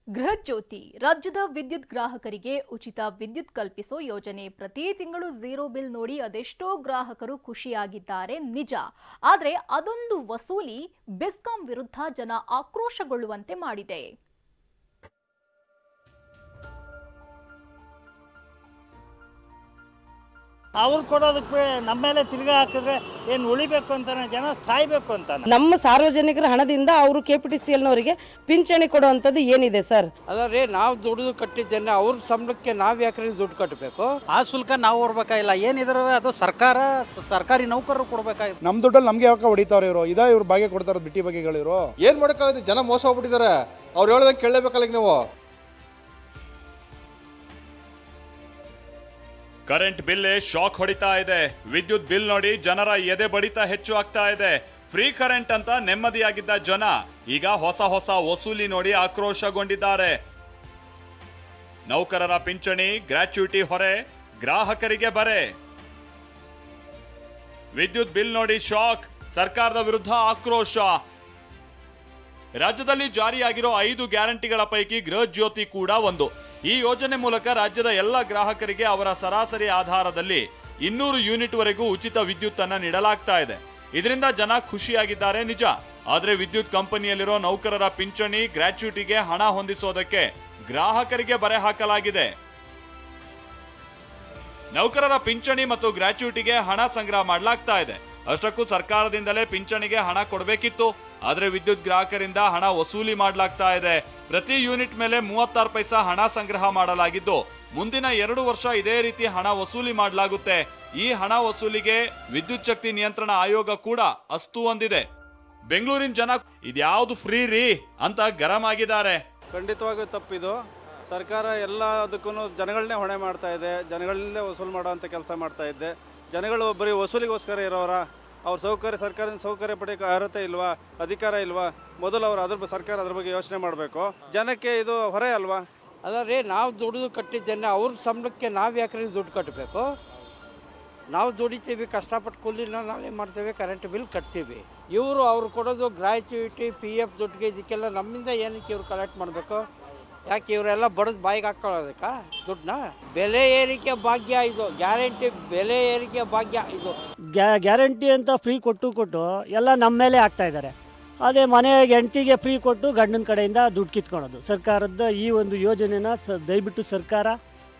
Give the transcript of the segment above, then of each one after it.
ಗೃಹಜ್ಯೋತಿ ರಾಜ್ಯದ ವಿದ್ಯುತ್ ಗ್ರಾಹಕರಿಗೆ ಉಚಿತ ವಿದ್ಯುತ್ ಕಲ್ಪಿಸೋ ಯೋಜನೆ. ಪ್ರತಿ ತಿಂಗಳು ಝೀರೋ ಬಿಲ್ ನೋಡಿ ಅದೆಷ್ಟೋ ಗ್ರಾಹಕರು ಖುಷಿಯಾಗಿದ್ದಾರೆ ನಿಜ. ಆದರೆ ಅದೊಂದು ವಸೂಲಿ ಬೆಸ್ಕಾಂ ವಿರುದ್ಧ ಜನ ಆಕ್ರೋಶಗೊಳ್ಳುವಂತೆ ಮಾಡಿದೆ. ಅವ್ರು ಕೊಡೋದಕ್ಕೆ ನಮ್ಮ ಮೇಲೆ ತಿರ್ಗಾ ಹಾಕಿದ್ರೆ ಏನು ಉಳಿಬೇಕು ಅಂತಾನೆ, ಜನ ಸಾಯ್ಬೇಕು ಅಂತಾನೆ. ನಮ್ಮ ಸಾರ್ವಜನಿಕರ ಹಣದಿಂದ ಅವರು KPTCLನವರಿಗೆ ಪಿಂಚಣಿ ಕೊಡುವಂಥದ್ದು ಏನಿದೆ ಸರ್? ಅಲ್ಲ ರೀ, ನಾವು ದುಡಿದು ಕಟ್ಟಿದ್ದೇನೆ, ಅವ್ರ ಸಂಬಳಕ್ಕೆ ನಾವು ಯಾಕ್ರಿ ದುಡ್ಡು ಕಟ್ಟಬೇಕು? ಆ ಶುಲ್ಕ ನಾವು ಹೊರಬೇಕಾಗಿಲ್ಲ, ಏನಿದ್ರು ಅದು ಸರ್ಕಾರಿ ನೌಕರರು ಕೊಡಬೇಕಾಗಿತ್ತು. ನಮ್ಮ ದುಡ್ಡಲ್ಲಿ ನಮಗೆ ಯಾಕೆ ಹೊಡಿತಾವ್ರೆ ಇವರು? ಇವ್ರ ಭಾಗ್ಯ ಕೊಡ್ತಾರ ಬಿಟ್ಟಿ ಬಗೆಗಳಿರು. ಏನು ಮಾಡೋಕ್ಕಾಗುತ್ತೆ? ಜನ ಮೋಸ ಹೋಗ್ಬಿಟ್ಟಿದ್ದಾರೆ. ಅವ್ರು ಹೇಳ್ದಂಗೆ ಕೇಳಲೇಬೇಕಲ್ಲ ನೀವು. ಕರೆಂಟ್ ಬಿಲ್ ಶಾಕ್ ಹೊಡಿತಾ ಇದೆ. ವಿದ್ಯುತ್ ಬಿಲ್ ನೋಡಿ ಜನರ ಎದೆ ಬಡಿತ ಹೆಚ್ಚು ಆಗ್ತಾ ಇದೆ. ಫ್ರೀ ಕರೆಂಟ್ ಅಂತ ನೆಮ್ಮದಿಯಾಗಿದ್ದ ಜನ ಈಗ ಹೊಸ ವಸೂಲಿ ನೋಡಿ ಆಕ್ರೋಶಗೊಂಡಿದ್ದಾರೆ. ನೌಕರರ ಪಿಂಚಣಿ, ಗ್ರಾಚ್ಯುಟಿ ಹೊರೆ ಗ್ರಾಹಕರಿಗೆ ಬರೆ. ವಿದ್ಯುತ್ ಬಿಲ್ ನೋಡಿ ಶಾಕ್, ಸರ್ಕಾರದ ವಿರುದ್ಧ ಆಕ್ರೋಶ. ರಾಜ್ಯದಲ್ಲಿ ಜಾರಿಯಾಗಿರೋ 5 ಗ್ಯಾರಂಟಿಗಳ ಪೈಕಿ ಗೃಹಜ್ಯೋತಿ ಕೂಡ ಒಂದು. ಈ ಯೋಜನೆ ಮೂಲಕ ರಾಜ್ಯದ ಎಲ್ಲ ಗ್ರಾಹಕರಿಗೆ ಅವರ ಸರಾಸರಿ ಆಧಾರದಲ್ಲಿ 200 ಯೂನಿಟ್ ವರೆಗೂ ಉಚಿತ ವಿದ್ಯುತ್ ಅನ್ನ ನೀಡಲಾಗ್ತಾ ಇದೆ. ಇದರಿಂದ ಜನ ಖುಷಿಯಾಗಿದ್ದಾರೆ ನಿಜ. ಆದ್ರೆ ವಿದ್ಯುತ್ ಕಂಪನಿಯಲ್ಲಿರೋ ನೌಕರರ ಪಿಂಚಣಿ, ಗ್ರಾಚ್ಯುಟಿಗೆ ಹಣ ಹೊಂದಿಸೋದಕ್ಕೆ ಗ್ರಾಹಕರಿಗೆ ಬರೆ ಹಾಕಲಾಗಿದೆ. ನೌಕರರ ಪಿಂಚಣಿ ಮತ್ತು ಗ್ರಾಚ್ಯುಟಿಗೆ ಹಣ ಸಂಗ್ರಹ ಮಾಡಲಾಗ್ತಾ ಇದೆ. ಅಷ್ಟಕ್ಕೂ ಸರ್ಕಾರದಿಂದಲೇ ಪಿಂಚಣಿಗೆ ಹಣ ಕೊಡಬೇಕಿತ್ತು. ಆದ್ರೆ ವಿದ್ಯುತ್ ಗ್ರಾಹಕರಿಂದ ಹಣ ವಸೂಲಿ ಮಾಡಲಾಗ್ತಾ ಇದೆ. ಪ್ರತಿ ಯೂನಿಟ್ ಮೇಲೆ 36 ಪೈಸಾ ಹಣ ಸಂಗ್ರಹ ಮಾಡಲಾಗಿದ್ದು, ಮುಂದಿನ 2 ವರ್ಷ ಇದೇ ರೀತಿ ಹಣ ವಸೂಲಿ ಮಾಡಲಾಗುತ್ತೆ. ಈ ಹಣ ವಸೂಲಿಗೆ ವಿದ್ಯುತ್ ಶಕ್ತಿ ನಿಯಂತ್ರಣ ಆಯೋಗ ಕೂಡ ಅಸ್ತು ಅಂದಿದೆ. ಬೆಂಗಳೂರಿನ ಜನ ಇದ್ಯಾವುದು ಫ್ರೀ ರೀ ಅಂತ ಗರಂ ಆಗಿದ್ದಾರೆ. ಖಂಡಿತವಾಗಿಯೂ ತಪ್ಪಿದು. ಸರ್ಕಾರ ಎಲ್ಲ ಅದಕ್ಕೂ ಜನಗಳನ್ನೇ ಹೊಣೆ ಮಾಡ್ತಾ ಇದೆ, ಜನಗಳನ್ನೇ ವಸೂಲು ಮಾಡೋವಂಥ ಕೆಲಸ ಮಾಡ್ತಾ ಇದೆ. ಜನಗಳು ಬರೀ ವಸೂಲಿಗೋಸ್ಕರ ಇರೋರ, ಅವ್ರ ಸರ್ಕಾರದಿಂದ ಸೌಕರ್ಯ ಪಡೆಯೋಕೆ ಅರ್ಹತೆ ಇಲ್ವಾ, ಅಧಿಕಾರ ಇಲ್ವಾ? ಮೊದಲು ಅವರು ಸರ್ಕಾರ ಅದ್ರ ಬಗ್ಗೆ ಯೋಚನೆ ಮಾಡಬೇಕು. ಜನಕ್ಕೆ ಇದು ಹೊರೆ ಅಲ್ವಾ? ಅಲ್ಲ ರೀ, ನಾವು ದುಡಿದು ಕಟ್ಟಿದ್ದೇನೆ, ಅವ್ರ ಸಂಬಳಕ್ಕೆ ನಾವು ಯಾಕ್ರಿ ದುಡ್ಡು ಕಟ್ಟಬೇಕು? ನಾವು ದುಡಿತೀವಿ, ಕಷ್ಟಪಟ್ಟು ಕೂಲಿನ ನಾವೇ ಮಾಡ್ತೇವೆ, ಕರೆಂಟ್ ಬಿಲ್ ಕಟ್ತೀವಿ. ಅವ್ರು ಕೊಡೋದು ಗ್ರಾಚ್ಯುಟಿ, PF ದುಡ್ಡಿಗೆ, ಇದಕ್ಕೆಲ್ಲ ನಮ್ಮಿಂದ ಏನಕ್ಕೆ ಇವ್ರು ಕಲೆಕ್ಟ್ ಮಾಡಬೇಕು? ಯಾಕೆ ಇವರೆಲ್ಲ ಬಡದು ಬಾಯಿಗೆ ಹಾಕ್ಕೊಳ್ಳೋದಕ್ಕ ದುಡ್ಡನ್ನ? ಬೆಲೆ ಏರಿಕೆ ಭಾಗ್ಯ ಇದು, ಗ್ಯಾರಂಟಿ ಬೆಲೆ ಏರಿಕೆ ಭಾಗ್ಯ ಇದು. ಗ್ಯಾರಂಟಿ ಅಂತ ಫ್ರೀ ಕೊಟ್ಟು ಎಲ್ಲ ನಮ್ಮ ಮೇಲೆ ಆಗ್ತಾ ಇದ್ದಾರೆ. ಅದೇ ಮನೆ ಹೆಂಡತಿಗೆ ಫ್ರೀ ಕೊಟ್ಟು ಗಂಡನ ಕಡೆಯಿಂದ ದುಡ್ಡು ಕಿತ್ಕೊಳ್ಳೋದು. ಸರ್ಕಾರದ ಈ ಒಂದು ಯೋಜನೆನ ದಯವಿಟ್ಟು ಸರ್ಕಾರ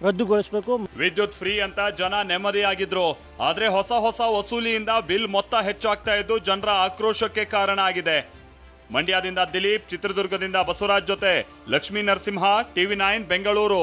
ರದ್ದುಗೊಳಿಸಬೇಕು. ವಿದ್ಯುತ್ ಫ್ರೀ ಅಂತ ಜನ ನೆಮ್ಮದಿಯಾಗಿದ್ರು. ಆದ್ರೆ ಹೊಸ ವಸೂಲಿಯಿಂದ ಬಿಲ್ ಮೊತ್ತ ಹೆಚ್ಚಾಗ್ತಾ ಇದ್ದು ಜನರ ಆಕ್ರೋಶಕ್ಕೆ ಕಾರಣ ಆಗಿದೆ. ಮಂಡ್ಯದಿಂದ ದಿಲೀಪ್, ಚಿತ್ರದುರ್ಗದಿಂದ ಬಸವರಾಜ್ ಜೊತೆ ಲಕ್ಷ್ಮೀ ನರಸಿಂಹ, TV9 ಬೆಂಗಳೂರು.